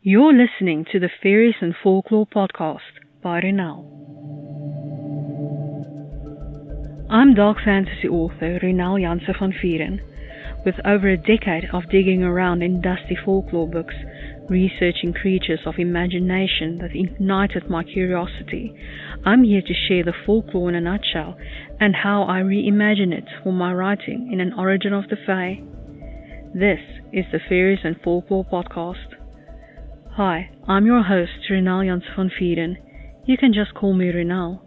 You're listening to the Faeries and Folklore podcast by Ronel. I'm dark fantasy author Ronel Janse van Vuuren. With over a decade of digging around in dusty folklore books, researching creatures of imagination that ignited my curiosity, I'm here to share the folklore in a nutshell and how I reimagine it for my writing in an origin of the Fae. This is the Faeries and Folklore podcast. Hi, I'm your host Ronel Janse van Vuuren. You can just call me Ronel.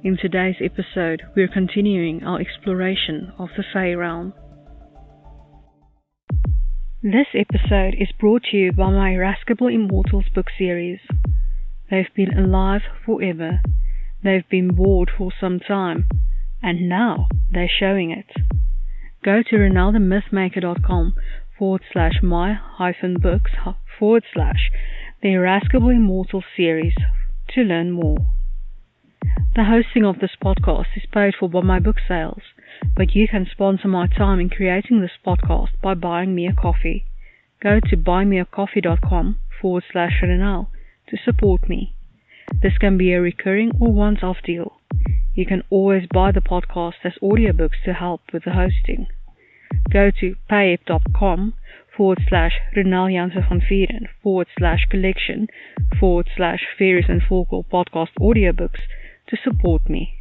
In today's episode, we're continuing our exploration of the Fae realm. This episode is brought to you by my Irascible Immortals book series. They've been alive forever. They've been bored for some time. And now they're showing it. Go to ronelthemythmaker.com/my-books/the Irascible Immortals series to learn more. The hosting of this podcast is paid for by my book sales, but you can sponsor my time in creating this podcast by buying me a coffee. Go to buymeacoffee.com/Ronel to support me. This can be a recurring or once-off deal. You can always buy the podcast as audiobooks to help with the hosting. Go to payep.com/Ronel Janse van Vuuren/collection/Faeries and Folklore podcast audiobooks to support me.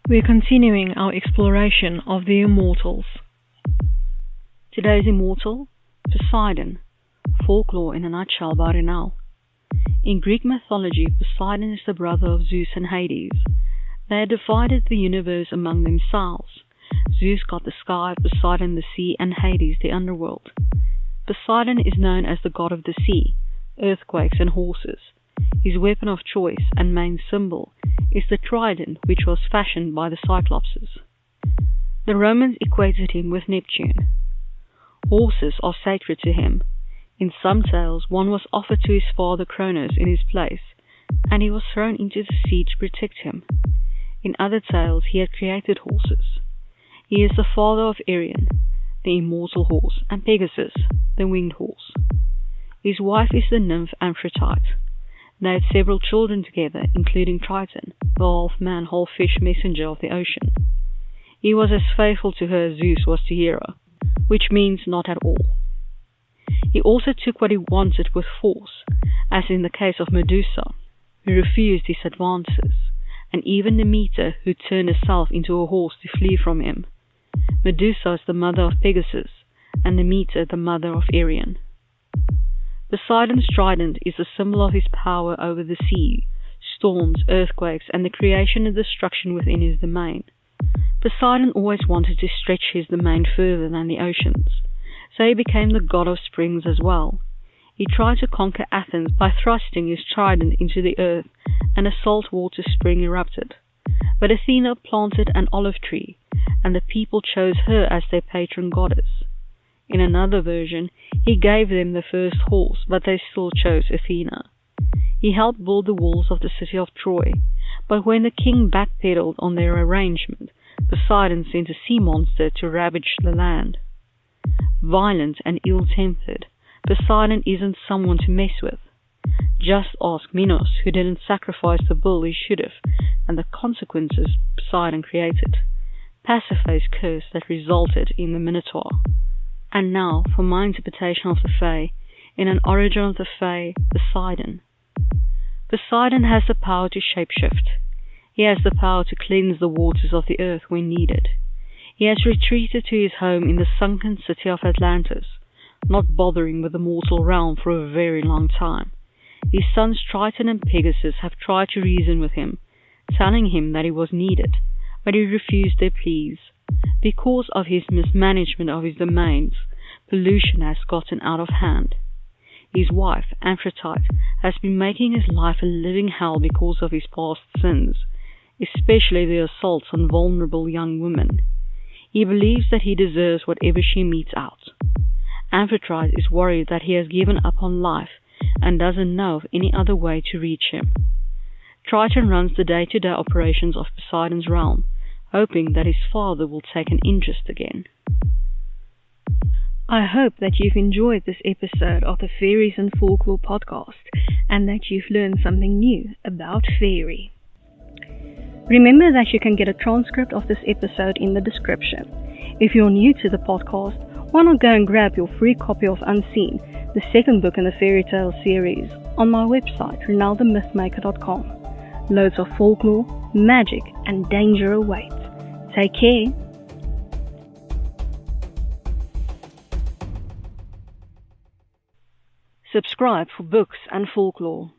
We're continuing our exploration of the Immortals. Today's Immortal, Poseidon, folklore in a nutshell by Ronel. In Greek mythology, Poseidon is the brother of Zeus and Hades. They had divided the universe among themselves. Zeus got the sky, Poseidon the sea, and Hades the underworld. Poseidon is known as the god of the sea, earthquakes, and horses. His weapon of choice and main symbol is the trident, which was fashioned by the Cyclopses. The Romans equated him with Neptune. Horses are sacred to him. In some tales, one was offered to his father Kronos in his place, and he was thrown into the sea to protect him. In other tales, he had created horses. He is the father of Arion, the immortal horse, and Pegasus, the winged horse. His wife is the nymph Amphitrite. They had several children together, including Triton, the half-man, half-fish messenger of the ocean. He was as faithful to her as Zeus was to Hera, which means not at all. He also took what he wanted with force, as in the case of Medusa, who refused his advances, and even Demeter, who turned herself into a horse to flee from him. Medusa is the mother of Pegasus, and Demeter the mother of Arion. Poseidon's trident is a symbol of his power over the sea, storms, earthquakes, and the creation and destruction within his domain. Poseidon always wanted to stretch his domain further than the oceans, so he became the god of springs as well. He tried to conquer Athens by thrusting his trident into the earth, and a saltwater spring erupted. But Athena planted an olive tree, and the people chose her as their patron goddess. In another version, he gave them the first horse, but they still chose Athena. He helped build the walls of the city of Troy, but when the king backpedaled on their arrangement, Poseidon sent a sea monster to ravage the land. Violent and ill-tempered, Poseidon isn't someone to mess with. Just ask Minos, who didn't sacrifice the bull he should have, and the consequences Poseidon created. Pasiphae's curse that resulted in the Minotaur. And now for my interpretation of the Fae, in an origin of the Fae, Poseidon. Poseidon has the power to shapeshift. He has the power to cleanse the waters of the earth when needed. He has retreated to his home in the sunken city of Atlantis, not bothering with the mortal realm for a very long time. His sons Triton and Pegasus have tried to reason with him, telling him that he was needed, but he refused their pleas. Because of his mismanagement of his domains, pollution has gotten out of hand. His wife, Amphitrite, has been making his life a living hell because of his past sins, especially the assaults on vulnerable young women. He believes that he deserves whatever she metes out. Amphitrite is worried that he has given up on life and doesn't know of any other way to reach him. Triton runs the day-to-day operations of Poseidon's realm, hoping that his father will take an interest again. I hope that you've enjoyed this episode of the Faeries and Folklore podcast and that you've learned something new about fairy. Remember that you can get a transcript of this episode in the description. If you're new to the podcast, why not go and grab your free copy of Unseen, the second book in the fairy tale series, on my website, ronelthemythmaker.com. Loads of folklore, magic, and danger await. Take care. Subscribe for books and folklore.